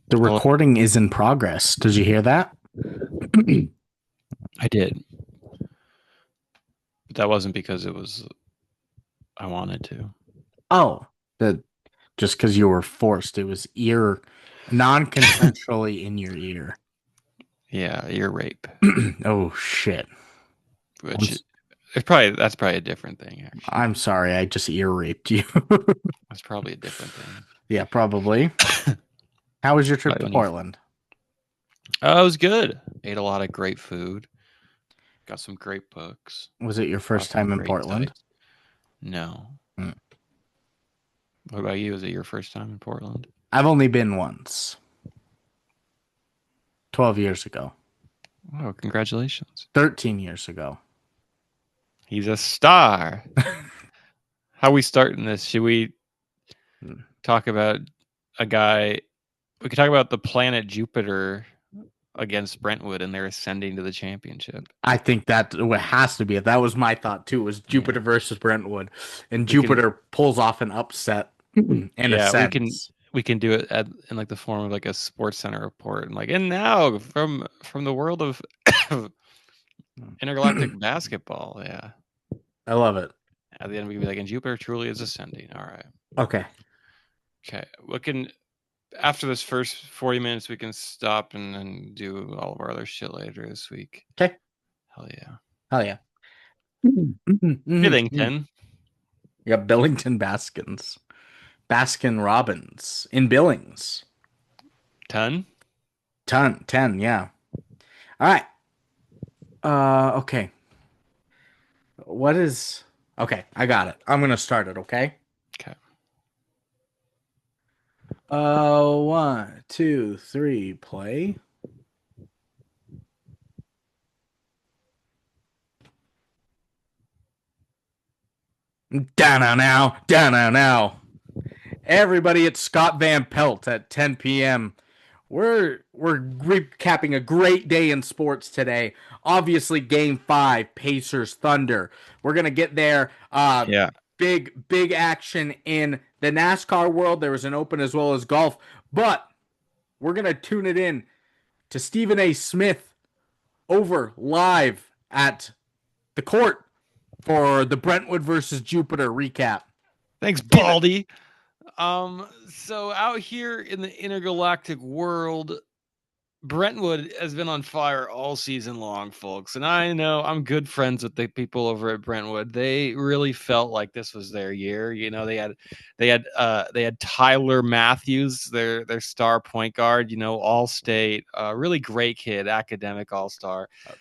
The Hello. recording is in progress. Did you hear that? I did, but that wasn't because it was I wanted to. Oh, that just because you were forced. It was non-consensually in your ear. Yeah, ear rape, Oh shit. I'm which s- that's probably a different thing. Actually, I'm sorry. I just ear raped you. that's probably a different thing. Yeah, probably. How was your trip Probably to when you, Portland? it was good. Ate a lot of great food. Got some great books. Was it your Saw first some time in great Portland? sights. No. Mm. What about you? Is it your first time in Portland? I've only been once, 12 years ago, Oh, congratulations! 13 years ago. He's a star. How we starting this? Should we Mm. talk about a guy? We could talk about the planet Jupiter against Brentwood, and they're ascending to the championship. I think that what has to be it. That was my thought too, was Jupiter Yeah, versus Brentwood. And we can. Jupiter pulls off an upset and Yeah, ascends. we can do it in like the form of like a Sports Center report, and like, and now from the world of intergalactic basketball. Yeah, I love it. at the end we can be like, and Jupiter truly is ascending. All right, Okay. okay. We can after this first 40 minutes, we can stop and do all of our other shit later this week. Okay. Hell yeah, Hell yeah. You Billington got Billington Baskins. Baskin Robbins in Billings. ton. 10, yeah. All right. Okay. What is Okay, I got it. I'm gonna start it, okay? Okay. 1, 2, 3, play. Down now, down now. Everybody, it's Scott Van Pelt at 10 p.m. We're recapping a great day in sports today. Obviously, Game Five, Pacers Thunder. We're gonna get there. Yeah. Big action in the NASCAR world. There was an Open as well as golf, but we're gonna tune it in to Stephen A. Smith over live at the court for the Brentwood versus Jupiter recap. Thanks, Steven, Baldy. So out here in the intergalactic world, Brentwood has been on fire all season long, folks. And I know I'm good friends with the people over at Brentwood. They really felt like this was their year. You know, they had Tyler Matthews, their star point guard, you know, all state, really great kid, academic all-star. Yeah,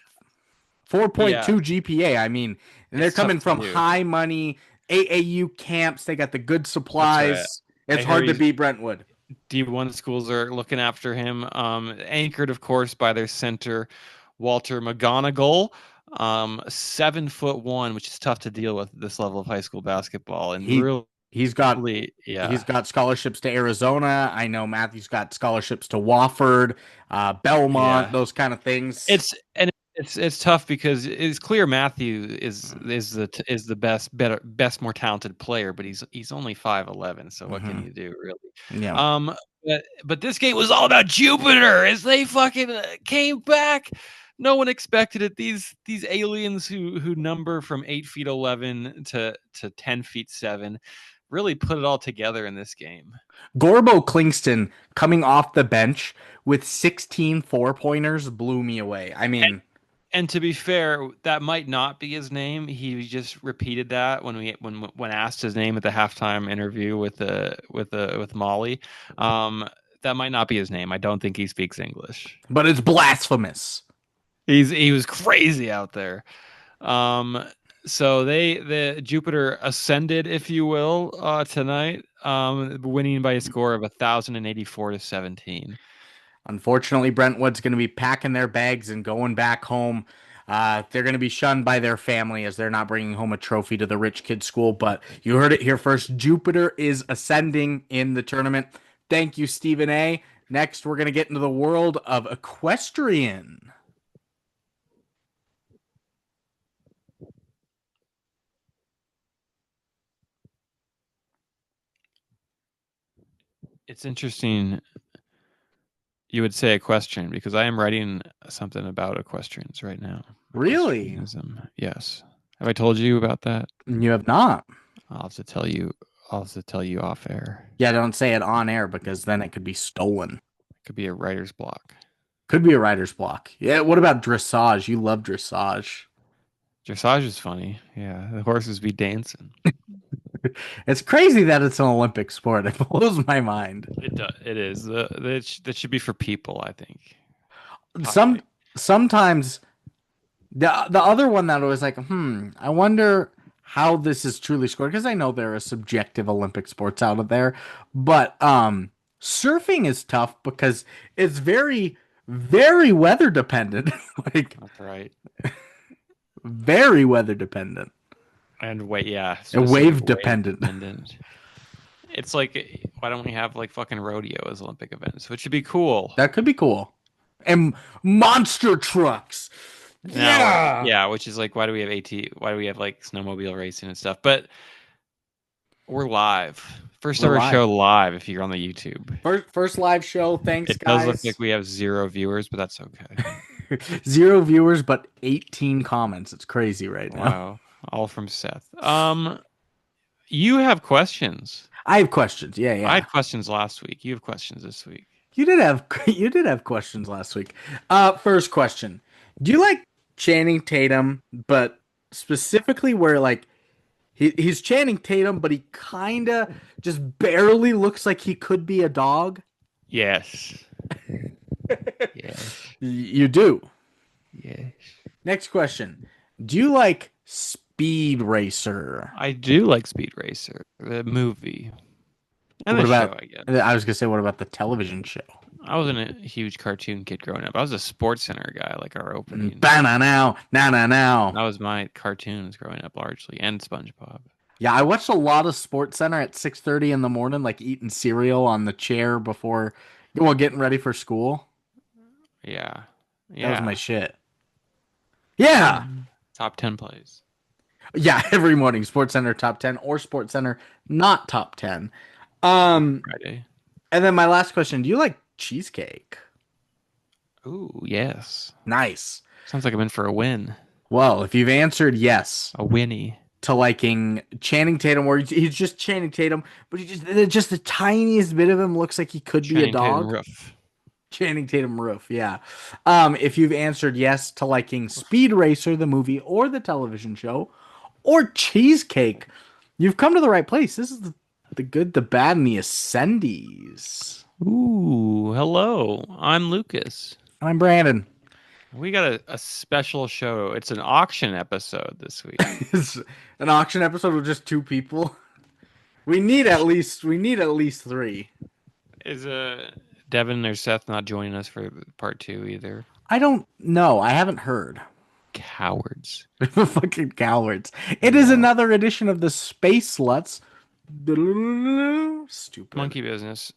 4.2 GPA. I mean, and they're it's tough coming to from do. high money AAU camps. They got the good That's right. supplies. I It's heard hard to he's beat Brentwood. D1 schools are looking after him. Anchored, of course, by their center, Walter McGonigal. 7'1", which is tough to deal with at this level of high school basketball. And He he's got really, he's yeah. got scholarships to Arizona. I know Matthew's got scholarships to Wofford, Belmont, Yeah. those kind of things. It's tough because it's clear Matthew is the best more talented player, but he's only 5'11", so what can Hmm. you do really? Yeah. Um, but this game was all about Jupiter as they fucking came back. No one expected it. These aliens who number from 8 feet 11 to 10 feet 7 really put it all together in this game. Gorbo Klingston coming off the bench with 16 four-pointers blew me away. I mean, And to be fair, that might not be his name. He just repeated that when asked his name at the halftime interview with Molly. Um, that might not be his name. I don't think he speaks English. but it's blasphemous. He was crazy out there. Um, so the Jupiter ascended, if you will, tonight, winning by a score of 1,084 to 17. Unfortunately, Brentwood's going to be packing their bags and going back home. They're going to be shunned by their family as they're not bringing home a trophy to the rich kid school. But you heard it here first. Jupiter is ascending in the tournament. Thank you, Stephen A. Next, we're going to get into the world of equestrian. It's interesting You would say equestrian because I am writing something about equestrians right now. Really? Equestrianism. Yes. Have I told you about that? You have not. I'll have to tell you. I'll have to tell you off air. Yeah, don't say it on air because then it could be stolen. It could be a writer's block. Could be a writer's block. Yeah, what about dressage? You love dressage. Dressage is funny. Yeah, the horses be dancing. It's crazy that it's an Olympic sport. It blows my mind. It does. It is. That should be for people. I think. Some Populate. sometimes the other one that I was like, I wonder how this is truly scored because I know there are subjective Olympic sports out of there, but surfing is tough because it's very weather dependent, like That's right. very weather dependent And wait, yeah, and specific wave wave dependent. dependent. It's like, why don't we have like fucking rodeo as Olympic events, which would be cool. That could be cool. And monster trucks. Now, Yeah. yeah, which is like, why do we have Why do we have like snowmobile racing and stuff? But we're live. First We're ever live. show live if you're on the YouTube. First live show. Thanks, It does look guys. like we have 0 viewers, but that's okay. 0 viewers, but 18 comments. It's crazy right now. Wow. All from Seth. You have questions. I have questions. Yeah, I yeah. had questions last week. You have questions this week. You did have questions last week. First question. Do you like Channing Tatum, but specifically where like he's Channing Tatum, but he kinda just barely looks like he could be a dog? Yes. Yes. You do. Yes. Next question. Do you like Speed Racer? I do like Speed Racer, the movie. And What the show, about I guess. I was gonna say what about the television show? I wasn't a huge cartoon kid growing up. I was a Sports Center guy, like our opening. Banana now, na na now. That was my cartoons growing up largely, and SpongeBob. Yeah, I watched a lot of Sports Center at 6:30 in the morning, like eating cereal on the chair before, well, getting ready for school. Yeah. That was my Yeah. shit. Yeah, Top 10 plays. yeah. Every morning, Sports Center top 10 or Sports Center not top 10. Um, Friday. and then my last question: do you like cheesecake? Ooh, yes. Nice. Sounds like I'm in for a win. Well, if you've answered yes A winnie. to liking Channing Tatum, where he's just Channing Tatum, but he just the tiniest bit of him looks like he could be a Channing Tatum dog. roof. Channing Tatum roof, yeah. If you've answered yes to liking Speed Racer, the movie or the television show, or Cheesecake, you've come to the right place. This is the good, the bad, and the ascendies. Ooh, hello. I'm Lucas. And I'm Brandon. We got a special show. It's an auction episode this week. It's an auction episode with just 2 people. We need at least 3. Is Devin or Seth not joining us for part 2 either? I don't know. I haven't heard. Cowards. Fucking cowards. It is another edition of the Space Sluts. Stupid. Monkey business.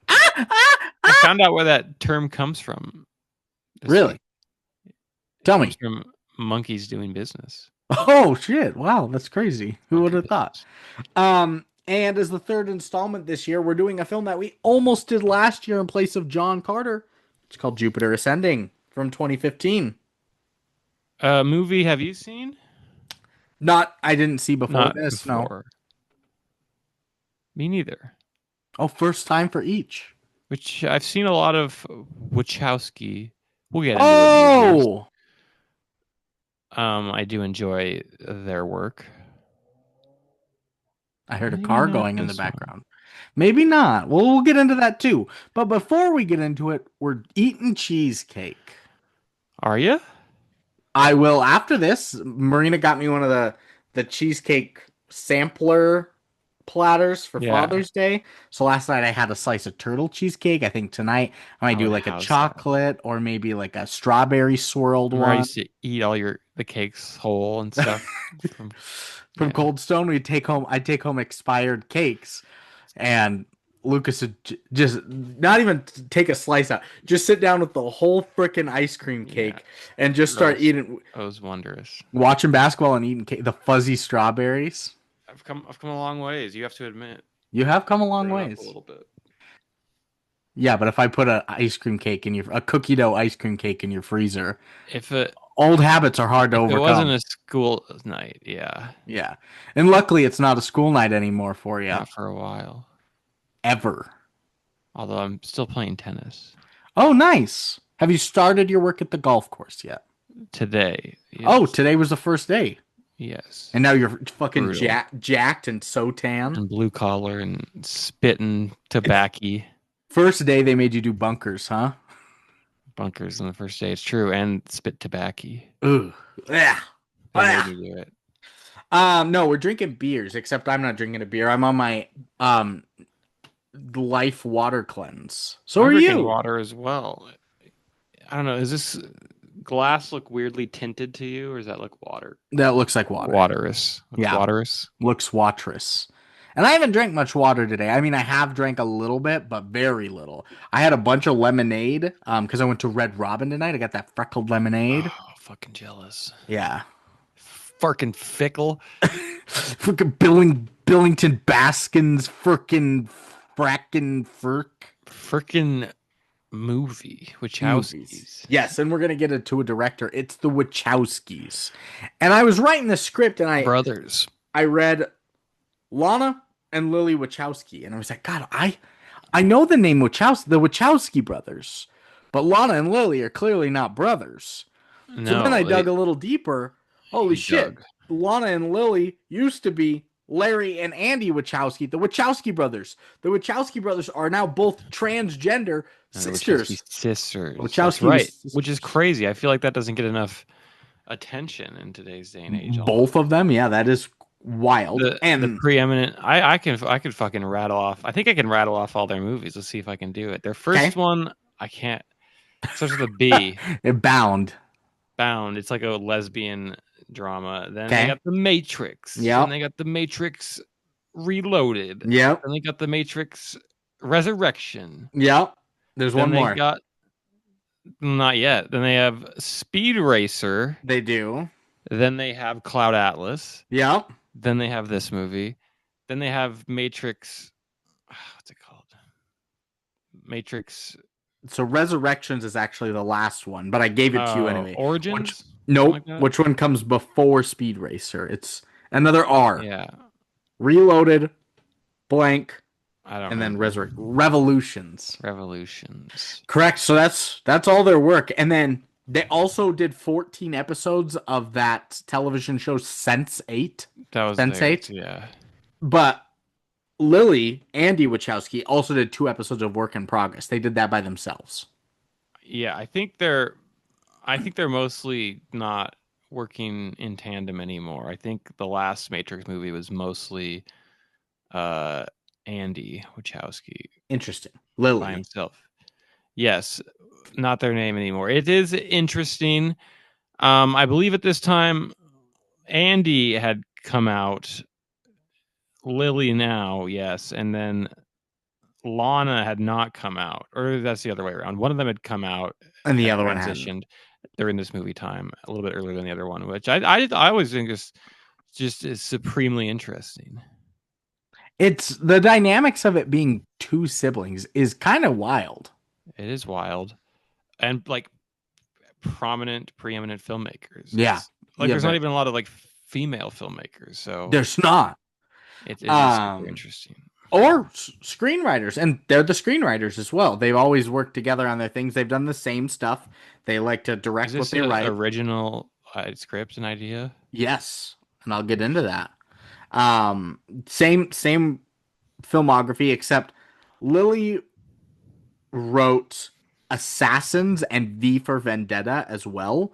I found out where that term comes from. Really? Tell me. Comes from monkeys doing business. Oh shit! Wow, that's crazy. Who would Monkey have thought? business. And as the third installment this year, we're doing a film that we almost did last year in place of John Carter. It's called Jupiter Ascending from 2015. Movie have you seen? I didn't see before Not this. before. Me neither. No. Oh, first time for each. Which I've seen a lot of Wachowski. We'll get into it. Movies. I do enjoy their work. I heard a Maybe car not going in the this one. background. Maybe not. Well, we'll get into that too. But before we get into it, we're eating cheesecake. Are you? I will after this. Marina got me one of the cheesecake sampler platters for Yeah. Father's Day. So last night I had a slice of turtle cheesecake. I think tonight I might do would like a house chocolate or maybe like a strawberry swirled Remember I one. used to eat all the cakes whole and stuff From yeah. Cold Stone, I'd take home expired cakes, and Lucas would just not even take a slice out, just sit down with the whole freaking ice cream cake and just start eating. It was wondrous. Watching basketball and eating cake, the fuzzy strawberries. I've come a long ways. You have to admit. You have come a long Grown up ways. a little bit. Yeah, but if I put a cookie dough ice cream cake in your freezer, If it old habits are hard to if it wasn't overcome. a school night, yeah, Yeah. And luckily it's not a school night anymore for you. not for a while. Ever. Although I'm still playing tennis Oh, nice. Have you started your work at the golf course yet? today. Oh, Yes, today was the first day. yes, And now you're fucking brutal jacked and so tan. and blue collar and spitting It's tobacco first day they made you do bunkers, huh? bunkers on the first day. It's true, and spit tobacco. Ugh. Yeah. They made Ah. me do it. No, we're drinking beers, except I'm not drinking a beer. I'm on my um life water cleanse. So I'm are drinking you. water as well. I don't know. Is this glass look weirdly tinted to you, or is that look water? That looks like water. Waterous. Looks Yeah, waterous. looks waterous. And I haven't drank much water today. I mean, I have drank a little bit, but very little. I had a bunch of lemonade because I went to Red Robin tonight. I got that freckled lemonade. Oh, fucking jealous. Yeah. Fucking fickle. Freaking Billington Baskins frickin' frackin' furk Freaking movie. movies. Wachowskis. Yes, and we're gonna get it to a director. It's the Wachowskis. And I was writing the script and Brothers. I read Lana and Lily Wachowski, and I was like, God, I know the name Wachowski, the Wachowski brothers, but Lana and Lily are clearly not brothers. So then I No, dug a little deeper. Holy he shit. dug. Lana and Lily used to be Larry and Andy Wachowski, the Wachowski brothers. The Wachowski brothers are now both transgender And the Wachowski sisters. sisters. That's Wachowski right. was Which is sisters. crazy. I feel like that doesn't get enough attention in today's day and age Both almost. of them, yeah, that is wild. The And preeminent I could fucking rattle off. I think I can rattle off all their movies. Let's see if I can do it. Their first okay, one, I can't. It starts with a B. bound. Bound. It's like a lesbian drama. Then they Okay, got The Matrix. Then yep, they got The Matrix Reloaded. yep, Then they got The Matrix Resurrection. yep. There's Then one they more. got not yet. Then they have Speed Racer. They do. Then they have Cloud Atlas. Yep. Then they have this movie. Then they have Matrix. What's it called? Matrix. So Resurrections is actually the last one, but I gave it to you anyway. Which Origins. Something nope. like that. Which one comes before Speed Racer? It's another R. Yeah, Reloaded, blank, I don't and then remember. Revolutions. Revolutions. Correct. So that's all their work. And then they also did 14 episodes of that television show Sense 8. That was Sense theirs. 8. Yeah. But Lily, Andy Wachowski, also did 2 episodes of Work in Progress. They did that by themselves. Yeah, I think they're mostly not working in tandem anymore. I think the last Matrix movie was mostly Andy Wachowski Interesting. by Lily. himself. Yes, not their name anymore. It is interesting. I believe at this time Andy had come out, Lily now, yes, and then Lana had not come out, or that's the other way around. One of them had come out And the and other one hadn't. transitioned during this movie time a little bit earlier than the other one, which I always think is just is supremely interesting. It's the dynamics of it being two siblings is kind of wild. It is wild and like preeminent filmmakers. Yeah. It's like Yeah, there's not even a lot of like female filmmakers, so there's not. it is super interesting. Or screenwriters, and they're the screenwriters as well. They've always worked together on their things. They've done the same stuff. They like to Is direct what this they an write. original script and idea? Yes, and I'll get into that. Same filmography, except Lily wrote Assassins and V for Vendetta as well,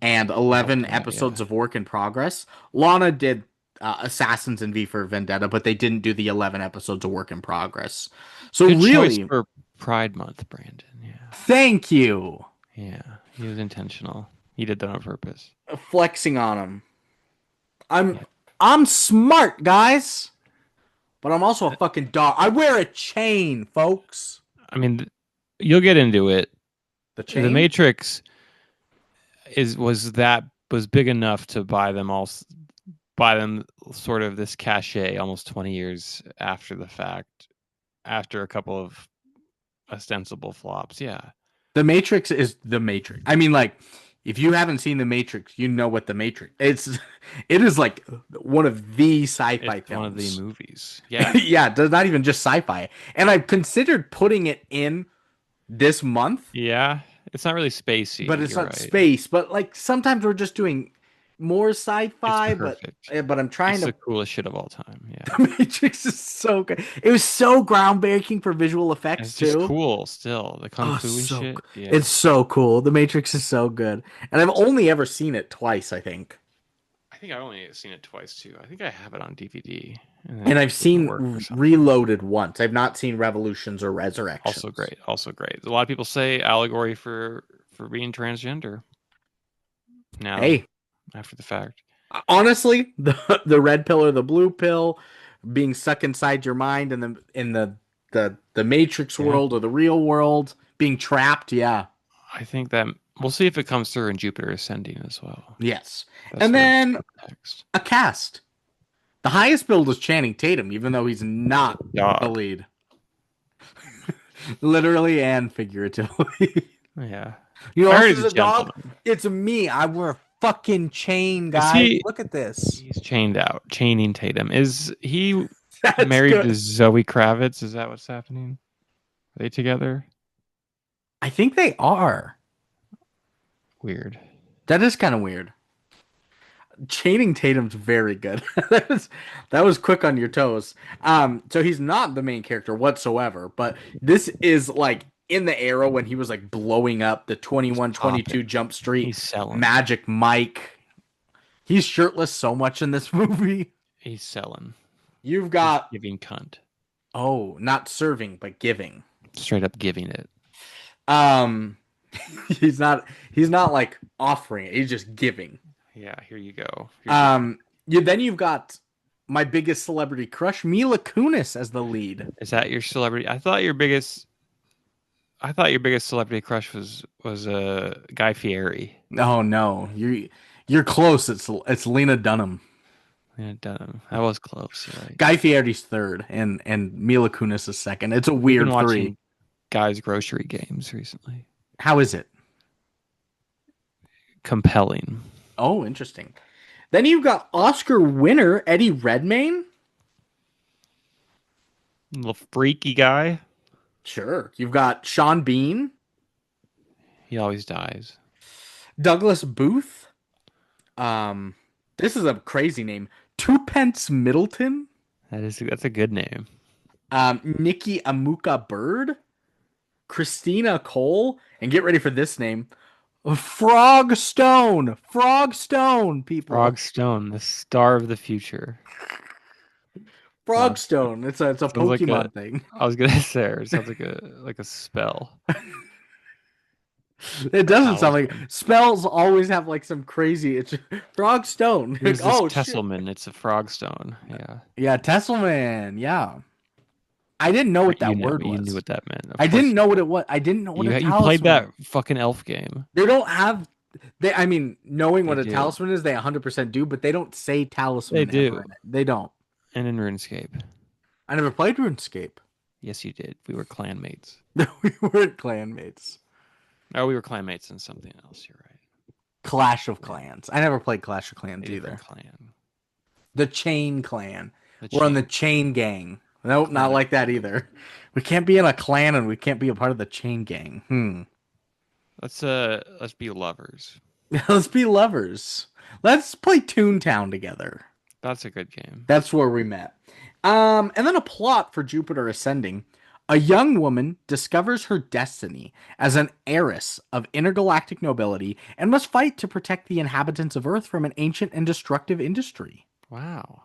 and 11 Okay, episodes yeah. of Work in Progress. Lana did Assassins and V for Vendetta, but they didn't do the 11 episodes of Work in Progress. So Good choice really, for Pride Month, Brandon. Yeah. thank you. Yeah. He was intentional. He did that on purpose. Flexing on him. I'm Yeah. I'm smart, guys, but I'm also a fucking dog. I wear a chain, folks. I mean, you'll get into it. The The chain? Matrix was big enough to buy them sort of this cachet almost 20 years after the fact, after a couple of ostensible flops. Yeah, The Matrix is the Matrix. I mean, like, if you haven't seen the Matrix, you know what the Matrix. It is like one of the sci-fi it's one of the films. movies. Yeah, Yeah, it's not even just sci-fi. And I've considered putting it in this month, yeah. It's not really but spacey. it's You're not right. space. But like sometimes we're just doing more It's sci-fi, but perfect. but I'm trying It's the to. coolest shit of all time. Yeah. The Matrix is so good. It was so groundbreaking for visual And effects it's just too. cool still. The kung Oh, fu and shit. Yeah. it's so cool. The Matrix is so good, and I've only ever seen it twice, I think. I think I've only seen it twice too. I think I have it on DVD and And it I've doesn't work seen or something. Reloaded once. I've not seen Revolutions or Also Resurrections. great. Also great. A lot of people say allegory for being transgender now Hey, after the fact. honestly, the red pill or the blue pill being stuck inside your mind and the Matrix Yeah. world or the real world being trapped, yeah. I think that we'll see if it comes through in Jupiter Ascending as well. Yes. That's And where it's then next. a cast. The highest build is Channing Tatum, even though he's not the Dog. lead. Literally and figuratively. Yeah. You know I who heard else he's is a a dog? gentleman. It's me. I wear a fucking chain, Is guys. he Look at this. he's chained out. Chaining Tatum. Is he That's married to good. Zoe Kravitz? Is that what's happening? Are they together? I think they are. Weird. That is kind of weird. Chaining Tatum's very good. that was quick on your toes. So he's not the main character whatsoever, but this is like in the era when he was like blowing up the He's 2122 popping. Jump Street, He's selling. Magic Mike. He's shirtless so much in this movie. He's selling. You've He's got giving cunt. not serving but giving. Straight up giving it. Um he's not like offering it. He's just giving. Yeah, here you go. Here's your cunt. You've got my biggest celebrity crush, Mila Kunis as the lead. Is that your celebrity? I thought your biggest celebrity crush was Guy Fieri. Oh no, you're close. It's Lena Dunham. Yeah, Dunham. I was close. You're right. Guy Fieri's third, and Mila Kunis is second. It's a We've been weird three. watching Guy's grocery games recently. How is it? Compelling. Oh, interesting. Then you've got Oscar winner Eddie Redmayne. Little freaky guy. Sure. You've got Sean Bean, He always dies. Douglas Booth. This is a crazy name. Twopence Middleton. That's a good name. Nikki Amuka Bird, Christina Cole, and get ready for this name. Frog Stone. Frog Stone, people. Frog Stone, the star of the future. Frog Sounds Stone. It's a sounds like a Pokemon thing. I was gonna say it sounds like a spell. It A doesn't sound like talisman. spells always have like some crazy. It's Frog Stone. Who's this Oh shit. Tesselman? It's a frog stone. Yeah. Yeah, Tesselman. Yeah. I didn't know what Right, that word you knew was. what that meant. Of I course didn't know what it was. I didn't know what a you played talisman that was. fucking elf game. They don't have I mean, knowing They what a do. talisman is, they 100% do, but they don't say They talisman ever do. in it. They don't. And in RuneScape. I never played RuneScape. Yes, you did. We were clanmates. We weren't clanmates. Oh, we were clanmates in something else. You're right. Clash of Clans. I never played Clash of Clans A different either. clan. The Chain Clan. The We're on chain. the Chain Gang. Nope, not Clan of like that Chain. either. We can't be in a clan and we can't be a part of the Chain Gang. Let's be lovers. Let's be lovers. Let's play Toontown together. That's a good game. That's where we met. And then a plot for Jupiter Ascending. A young woman discovers her destiny as an heiress of intergalactic nobility and must fight to protect the inhabitants of Earth from an ancient and destructive industry. Wow.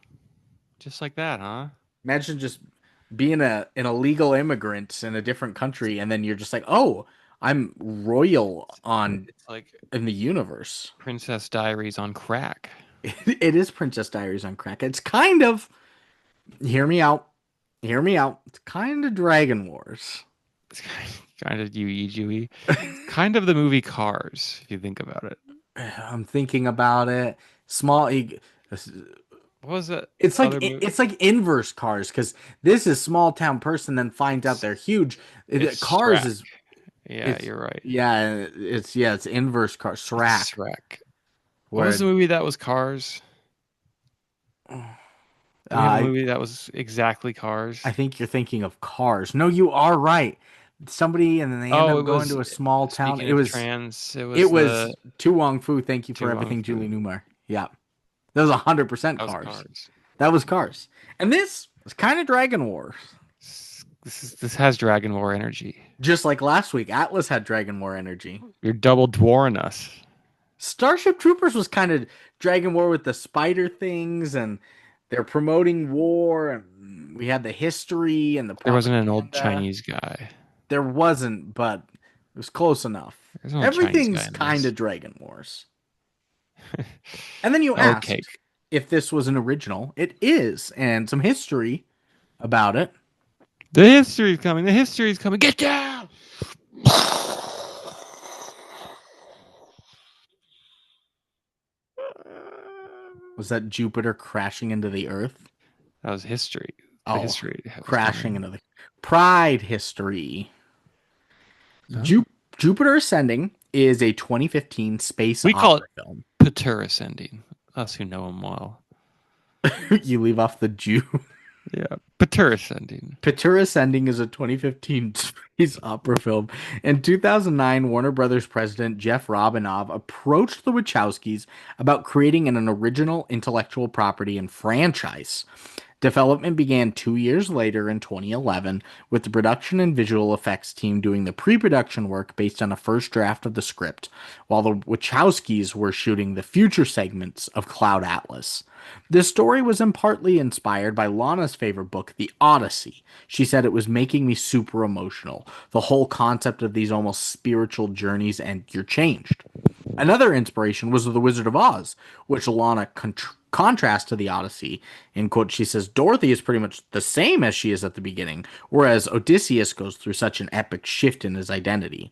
Just like that, huh? Imagine just being an illegal immigrant in a different country, and then you're just like, oh, I'm royal on It's like in the universe. Princess Diaries on crack. It is Princess Diaries on crack. It's kind of hear me out. Hear me out. It's kind of Dragon Wars. It's kind of Yui Jui. Kind of the movie Cars, if you think about it. I'm thinking about it. Small What was that It's like other movie? it's like inverse Cars because this is small town person then finds out It's they're huge. it's Cars Shrek. is Yeah, it's you're right. it's inverse Cars. It's Shrek, Shrek. What was the where movie that was Cars? Do we have a I movie that was exactly I Cars? think you're thinking of Cars. No, you are right. Somebody and then they end Oh, up it going was to a small town. speaking of trans, it It was the was Tu Wong Fu. Thank you for Tu Wong everything, Fu. Julie Newmar. Yeah, that was 100% That was Cars. Cars. That was Cars, and this was kind of Dragon Wars. This has Dragon War energy. Just like last week, Atlas had Dragon War energy. You're double dwarring us. Starship Troopers was kind of Dragon War with the spider things, and they're promoting war, and we had the history and the There wasn't an old propaganda. Chinese guy. There wasn't, but it was close enough. There's no Chinese guy Everything's in kind this. of Dragon Wars. And then you Okay. asked if this was an original. It is, and some history about it. The history's coming. The history's coming. Get down. Was that Jupiter crashing into the Earth? That was history. The Oh, history was crashing coming. into the Pride history. No. Jupiter Ascending is a 2015 space We call it opera film. Pater ascending. Us who know him well. You leave off the Jew. Yeah. Pater ascending. Pater Ascending is a 2015 space opera film. In 2009, Warner Brothers president Jeff Robinov approached the Wachowskis about creating an original intellectual property and franchise. Development began 2 years later in 2011, with the production and visual effects team doing the pre production work based on a first draft of the script, while the Wachowskis were shooting the future segments of Cloud Atlas. This story was in partly inspired by Lana's favorite book, The Odyssey. She said it was making me super emotional. The whole concept of these almost spiritual journeys, and you're changed. Another inspiration was The Wizard of Oz, which Lana contrasts to The Odyssey. In quote, she says, Dorothy is pretty much the same as she is at the beginning, whereas Odysseus goes through such an epic shift in his identity.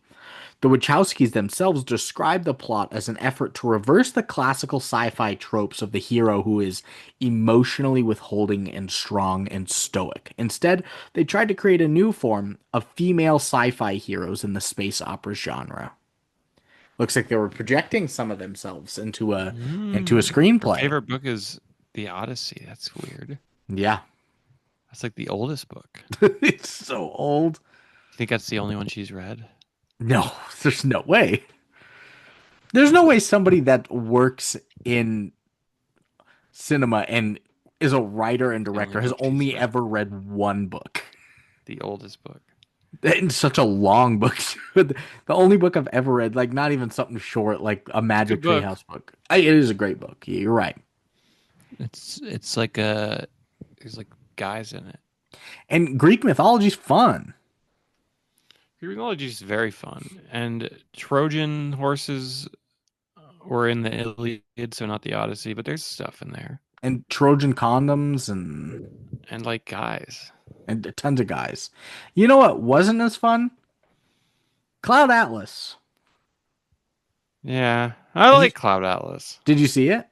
The Wachowskis themselves describe the plot as an effort to reverse the classical sci-fi tropes of the hero who is emotionally withholding and strong and stoic. Instead, they tried to create a new form of female sci-fi heroes in the space opera genre. Looks like they were projecting some of themselves into a Her screenplay. favorite book is The Odyssey. That's weird. Yeah. That's like the oldest book. It's so old. You think that's the only one she's read? No, there's no way. There's no way somebody that works in cinema and is a writer and The only director has book she's only read. ever read one book. The oldest book. It's such a long book. The only book I've ever read, like not even something short, like a Good Magic book. Treehouse book. It is a great book. Yeah, you're right. It's like a there's like guys in it. And Greek mythology's fun. Greek mythology is very fun, and Trojan horses were in the Iliad, so not the Odyssey, but there's stuff in there, And Trojan condoms and like guys. and tons of guys. You know what wasn't as fun? Cloud Atlas. Yeah, I Did you like Cloud Atlas. did you see it?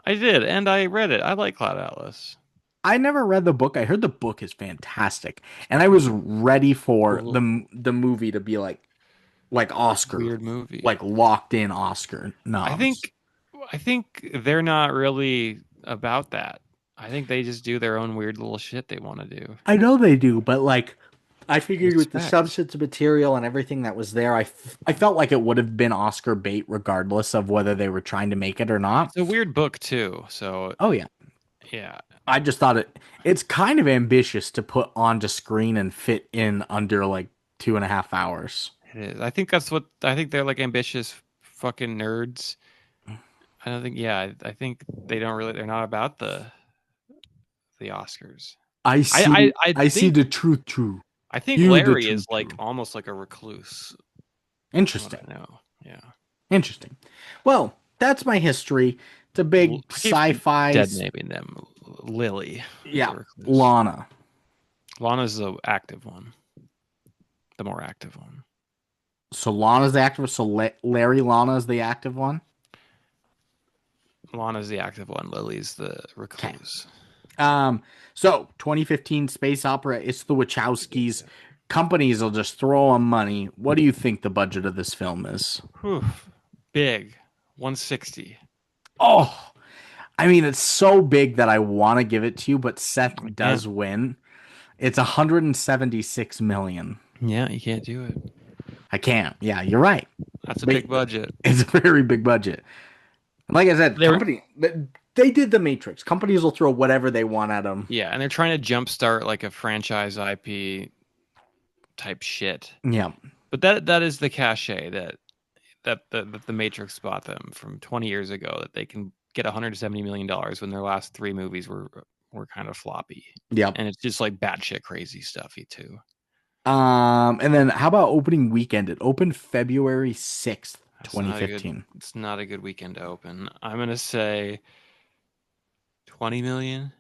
I did, and I read it. I like Cloud Atlas. I never read the book. I heard the book is fantastic, and I was ready for Cool, the movie to be like Oscar, weird movie. like locked in Oscar I noms. think, I think they're not really about that. I think they just do their own weird little shit they want to do. I know they do, but like I figured with the Respect. substance material and everything that was there, I felt like it would have been Oscar bait regardless of whether they were trying to make it or not. It's a weird book too, so Oh yeah. yeah, I just thought it's kind of ambitious to put onto screen and fit in under like 2.5 hours. it is. I think that's what I think. They're like ambitious fucking nerds. I don't think. Yeah, I think they don't really. They're not about the Oscars. I see I I see think the truth true. I think You the Larry is truth like true. almost like a recluse. From what Interesting. I know. Yeah. Interesting. Well, that's my history. It's a big I keep sci-fi. dead naming them. Lily is Yeah, a recluse. Lana. Lana's the active one, the more active one. So Lana's the active. So Larry Lana is the active one. Lana's the active one. Lily's the Okay. recluse. So 2015 space opera. It's the Wachowskis. Companies will just throw them money. What do you think the budget of this film is? Whew. Big. 160. Oh, I mean, it's so big that I want to give it to you, but Seth I can't. does win. It's 176 million. Yeah, you can't do it. I can't. Yeah, you're right. That's a But big budget. it's a very big budget. Like I said, They're they did the Matrix. Companies will throw whatever they want at them. Yeah, and they're trying to jumpstart like a franchise IP type shit. Yeah. But that is the cachet that the Matrix bought them from 20 years ago, that they can get $170 million when their last three movies were kind of floppy. Yep. And it's just like batshit crazy stuffy too. And then how about opening weekend? It opened February 6th, That's not a good 2015. it's not a good weekend to open. I'm gonna say 20 million.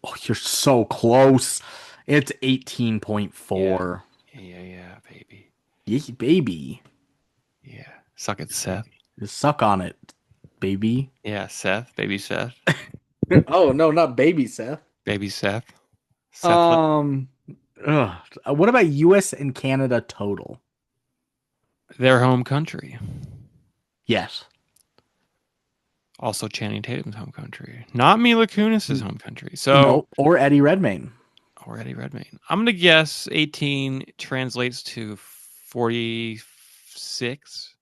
Oh, you're so close. It's Yeah. 18.4. Yeah, baby. Yeah, baby. Yeah. Suck it, Seth. Just suck on it, baby. Yeah, Seth. Baby Seth. Oh, no, not baby, Seth. Baby Seth. Sethlet. Um, ugh. What about US and Canada total? Their home country. Yes. Also Channing Tatum's home country. Not Mila Kunis' home country. So No, or Eddie Redmayne. already Redmayne. I'm gonna guess 18 translates to 46.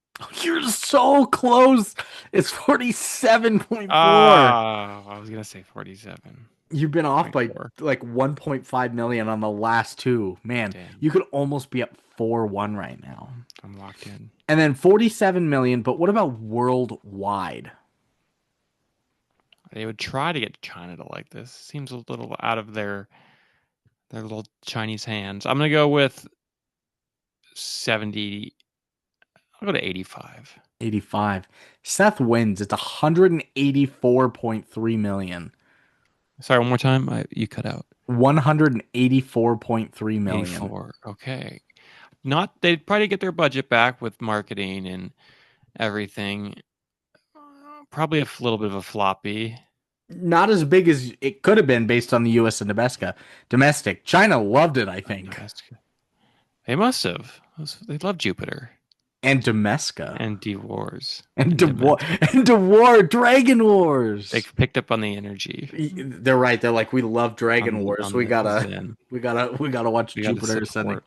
You're so close. It's 47.4. I was gonna say 47. You've been off by 0.4. like 1.5 million on the last two. Man, Damn. you could almost be up 4-1 right now. I'm locked in. And then 47 million, but what about worldwide? They would try to get China to like this. Seems a little out of their little Chinese hands. I'm gonna go with 70. I'll go to 85. 85. Seth wins. It's 184.3 million. Sorry, one more time. You cut out. 184.3 million. 84. Okay. Not they'd probably get their budget back with marketing and everything. Probably a little bit of a floppy. Not as big as it could have been based on the US and domestic. China loved it, I think. They must have. They love Jupiter And Domestica. and D Wars And DeWar Dragon Wars. They picked up on the energy. They're right. They're like, we love Dragon Wars. We gotta watch We gotta Jupiter Ascending. support.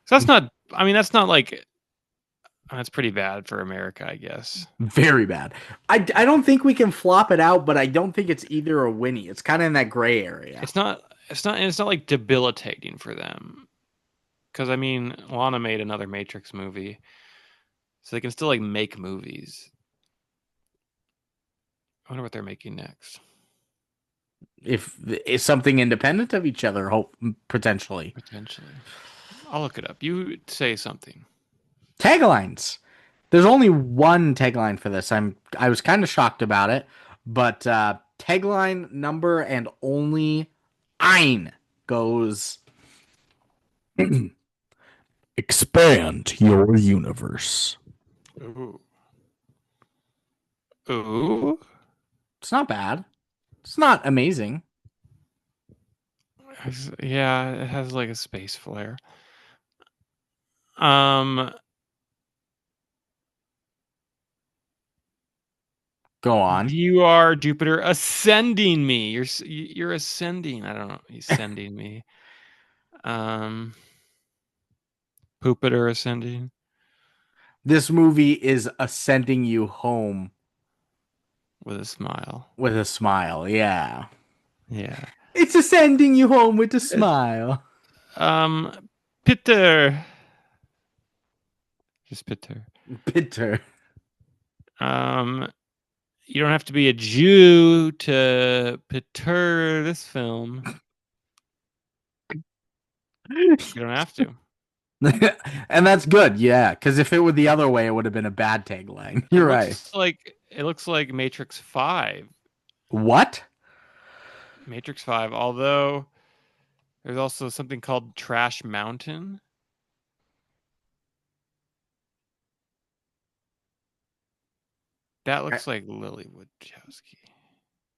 So that's not. I mean, that's not like. That's pretty bad for America, I guess. Very bad. I don't think we can flop it out, but I don't think it's either a Winnie. It's kind of in that gray area. It's not. And it's not like debilitating for them. Because I mean, Lana made another Matrix movie, so they can still like make movies. I wonder what they're making next. If it's something independent of each other, potentially. I'll look it up. You say something. Taglines. There's only one tagline for this. I was kind of shocked about it, but tagline number and only ein goes expand your universe. Ooh. Ooh. It's not bad. It's not amazing. Yeah, it has like a space flare. Go on. You are Jupiter ascending me. You're ascending. I don't know. He's sending me. Jupiter ascending. This movie is ascending you home With a smile. with a smile. Yeah. Yeah. It's ascending you home with a smile. Peter. Just Peter. Bitter. You don't have to be a Jew to Peter this film. You don't have to. And that's good, yeah. Because if it were the other way, it would have been a bad tagline. You're right. It looks like Matrix 5. What? Matrix 5, although there's also something called Trash Mountain. That looks like Lily Wachowski.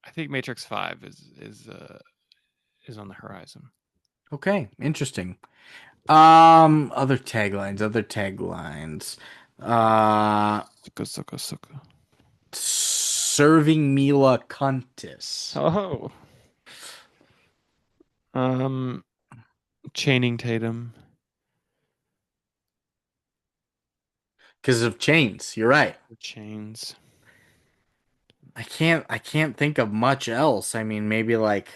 I think Matrix 5 is on the horizon. Okay, interesting. Other taglines, other taglines. Uh, Suka, suka, suka. Serving Mila Kunis. Oh. Channing Tatum. Because of chains. You're right. Chains. I can't think of much else. I mean, maybe like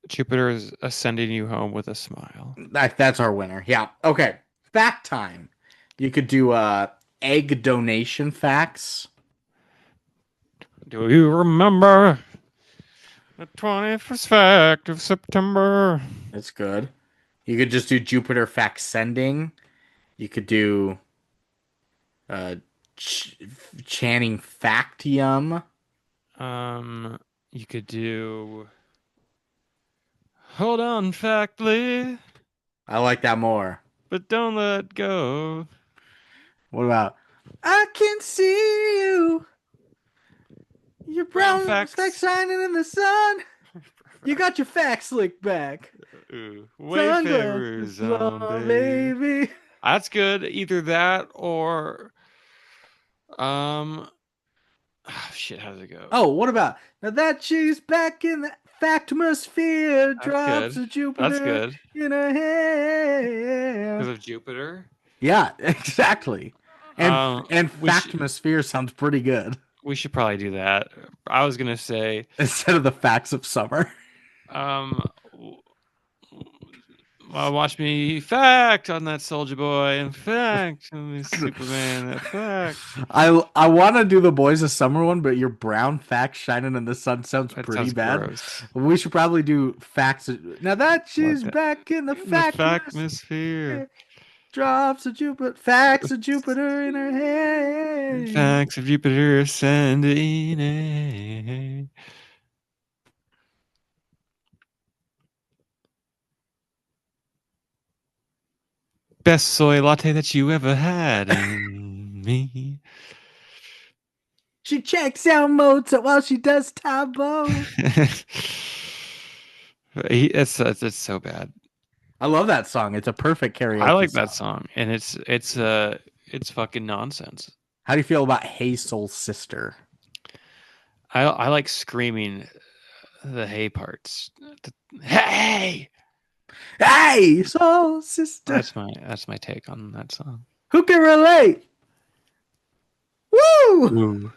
Jupiter is sending you home with a smile. that's our winner. Yeah. Okay. Fact time. You could do egg donation facts. Do you remember the 21st fact of September? That's good. You could just do Jupiter fact sending. You could do uh Ch Channing Factium. You could do. Hold on, Factly, I like that more. but don't let go. What about I can see you. Your Brown brown like facts. shining in the sun. You got your facts slicked back. Ooh, Sunglasses Wayfarers on, babe. baby. That's good. Either that or shit. How does it go? Oh, what about now that she's back in the factmosphere, That's drops good. of That's Jupiter good in her because hair. of Jupiter. Yeah, exactly. And and We should factmosphere sounds pretty good probably do that. I was gonna say instead of the facts of summer. um. Watch me fact on that Soldier Boy, and fact on this Superman, that fact. I want to do the Boys of Summer one, but your brown facts shining in the sun sounds That pretty sounds bad. gross. We should probably do facts. Now that Like she's that. back in the The factmas, factmosphere. drops of Jupiter, facts of Jupiter in her hair. Facts of Jupiter ascending. Best soy latte that you ever had in me. She checks out Mozart while she does Tabo. It's so bad. I love that song. It's a perfect I karaoke like that song. song, and it's fucking nonsense. How do you feel about Hey Soul Sister? I like screaming the hey parts. Hey, Hey, Soul Sister. that's my take on that song. Who can relate? Woo! Ooh.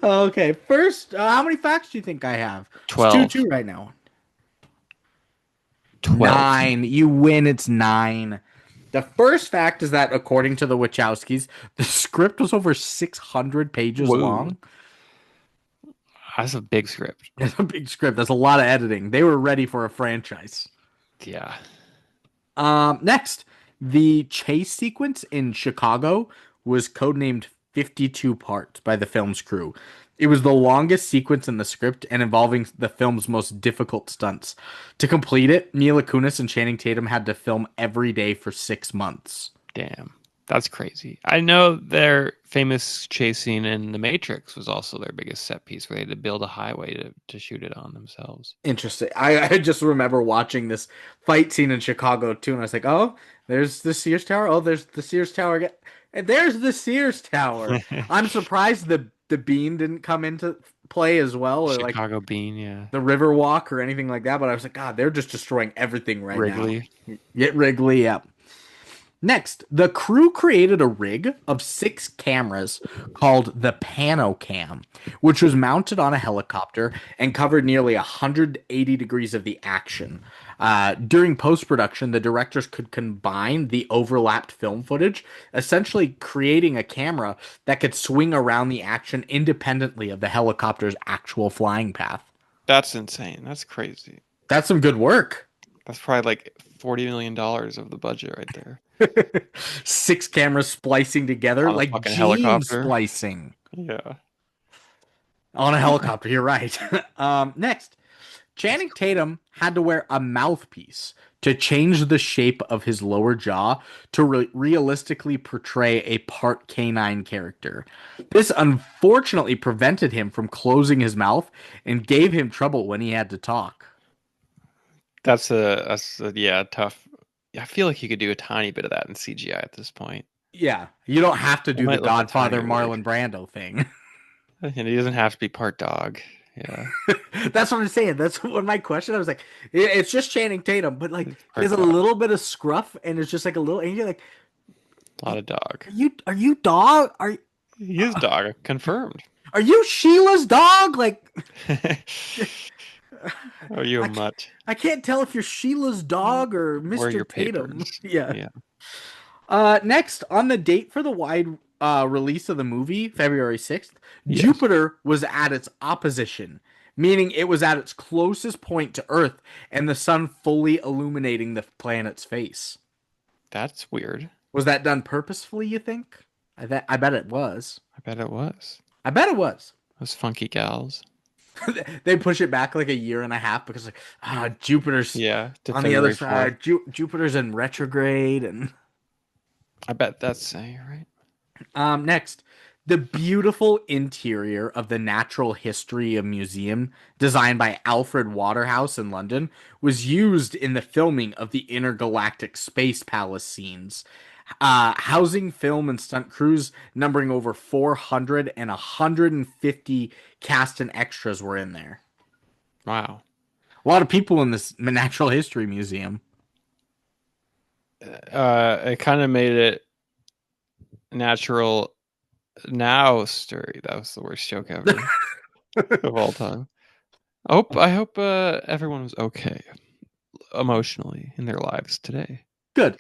Okay, first, how many facts do you think I have? It's 12. 2-2 right now. 12. 9. You win. It's 9. The first fact is that according to the Wachowskis, the script was over 600 pages Whoa. long. That's a big script. It's a big script. That's a lot of editing. They were ready for a franchise. Yeah. Next, the chase sequence in Chicago was codenamed 52 parts by the film's crew. It was the longest sequence in the script and involving the film's most difficult stunts. To complete it, Mila Kunis and Channing Tatum had to film every day for 6 months. Damn. That's crazy. I know their famous chase scene in The Matrix was also their biggest set piece where they had to build a highway to shoot it on themselves. Interesting. I just remember watching this fight scene in Chicago too, and I was like, "Oh, there's the Sears Tower. Oh, there's the Sears Tower. And there's the Sears Tower." I'm surprised the bean didn't come into play as well, or like Chicago Bean, yeah. the River Walk or anything like that. But I was like, God, they're just destroying everything right now. Wrigley. Get Wrigley, yeah. Next, the crew created a rig of 6 cameras called the Panocam, which was mounted on a helicopter and covered nearly 180 degrees of the action. During post production, the directors could combine the overlapped film footage, essentially creating a camera that could swing around the action independently of the helicopter's actual flying path. That's insane. That's crazy. That's some good work. That's probably like $40 million of the budget right there. 6 cameras splicing together On a like fucking gene helicopter. splicing Yeah. on a helicopter. You're right. Next, Channing Tatum had to wear a mouthpiece to change the shape of his lower jaw to realistically portray a part canine character. This unfortunately prevented him from closing his mouth and gave him trouble when he had to talk. Yeah, tough. I feel like you could do a tiny bit of that in CGI at this point. Yeah, you don't have to It do the might look a Godfather tiny work. Marlon Brando thing. And he doesn't have to be part dog. Yeah, That's what I'm saying. That's one my question. I was like, it's just Channing Tatum, but like it's he has part a dog. little bit of scruff, and it's just like a little. And you're like, A lot of dog. are you dog? He is dog confirmed. Are you Sheila's dog? Like, Are you a I can't, mutt? I can't tell if you're Sheila's dog or Where are Mr. your Tatum. papers? Yeah. Yeah. Next, on the date for the wide release of the movie, February 6th, Yes. Jupiter was at its opposition, meaning it was at its closest point to Earth and the sun fully illuminating the planet's face. That's weird. Was that done purposefully, you think? I bet it was. I bet it was. I bet it was. Those funky gals. They push it back like a year and a half because like Jupiter's Yeah, to on the other February 4th. side. Jupiter's in retrograde and I bet that's you're right. next, the beautiful interior of the Natural History Museum, designed by Alfred Waterhouse in London, was used in the filming of the intergalactic space palace scenes. Housing film and stunt crews numbering over 400 and 150 cast and extras were in there. Wow. A lot of people in this Natural History Museum. It kind of made it natural now story. That was the worst joke ever of all time. I hope everyone was okay emotionally in their lives today. Good.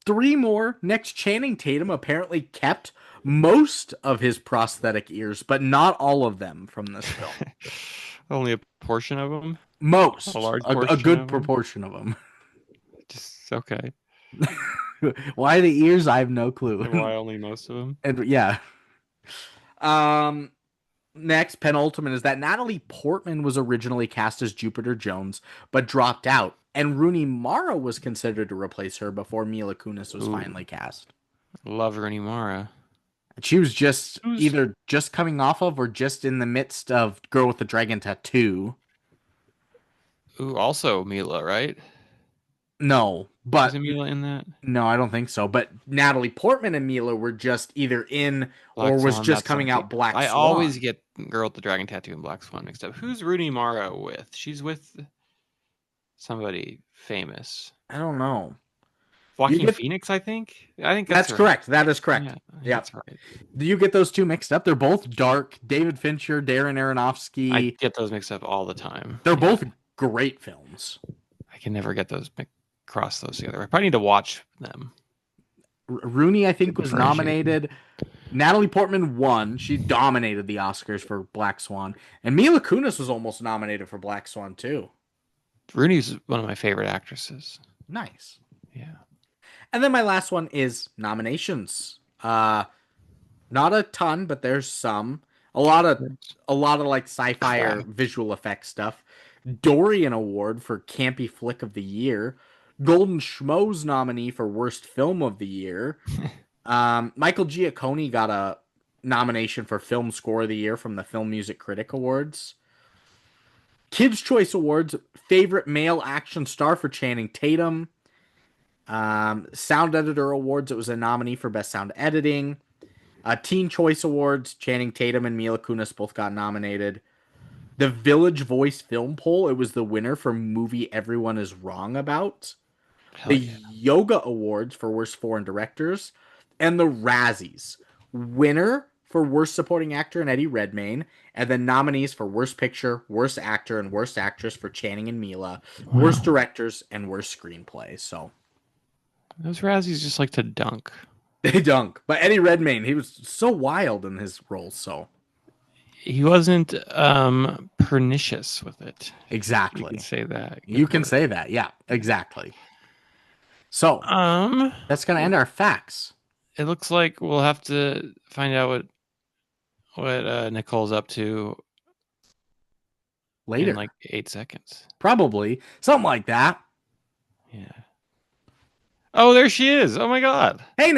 Three more. Next, Channing Tatum apparently kept most of his prosthetic ears, but not all of them from this film. Only a portion of them, a Most, large a portion good of them. proportion of them. Just okay. Why the ears? I have no clue. And why only most of them? And yeah. Um, Next, penultimate is that Natalie Portman was originally cast as Jupiter Jones, but dropped out, and Rooney Mara was considered to replace her before Mila Kunis was Ooh, finally cast. love Rooney Mara. She was just Who's either just coming off of or just in the midst of Girl with the Dragon Tattoo. also Mila, right? No, Is but it Mila in that? no, I don't think so. But Natalie Portman and Mila were just either in Black or was Swan, just that's coming okay. out Black I always Swan. get Girl with the Dragon Tattoo and Black Swan mixed up. Who's Rooney Mara with? She's with somebody famous. I don't know. You Joaquin get Phoenix, I think. I think that's That's right. correct. That is correct. Yeah, I think Yeah. that's right. Do you get those two mixed up? They're both dark. David Fincher, Darren I Aronofsky. get those mixed up all the time. They're Yeah, both great films. I can never get those cross those together. I probably need to watch them. Rooney, I think, was Differentiate. nominated. Natalie Portman won. She dominated the Oscars for Black Swan. And Mila Kunis was almost nominated for Black Swan, too. Rooney's one of my favorite actresses. Nice. Yeah. And then my last one is nominations. Not a ton, but there's some. A lot of like sci-fi or visual effects stuff. Dorian Award for Campy Flick of the Year. Golden Schmoes nominee for Worst Film of the Year. Michael Giacchone got a nomination for Film Score of the Year from the Film Music Critic Awards. Kids' Choice Awards, Favorite Male Action Star for Channing Tatum. Sound Editor Awards, it was a nominee for Best Sound Editing. Teen Choice Awards, Channing Tatum and Mila Kunis both got nominated. The Village Voice Film Poll, it was the winner for movie Everyone Is Wrong About. Hell The yeah. Yoga Awards for Worst Foreign Directors. And the Razzies, winner for Worst Supporting Actor and Eddie Redmayne. And then nominees for Worst Picture, Worst Actor, and Worst Actress for Channing and Mila. Wow. Worst Directors, and Worst Screenplay. So Those Razzies just like to dunk. they dunk. But Eddie Redmayne, he was so wild in his roles, so. He wasn't pernicious with it. Exactly. You can say that. You can say that. Yeah, exactly. So, that's going to end our facts. It looks like we'll have to find out what Nicole's up to in later. like 8 seconds. Probably something like that. Yeah. Oh, there she is. Oh my God. Hey,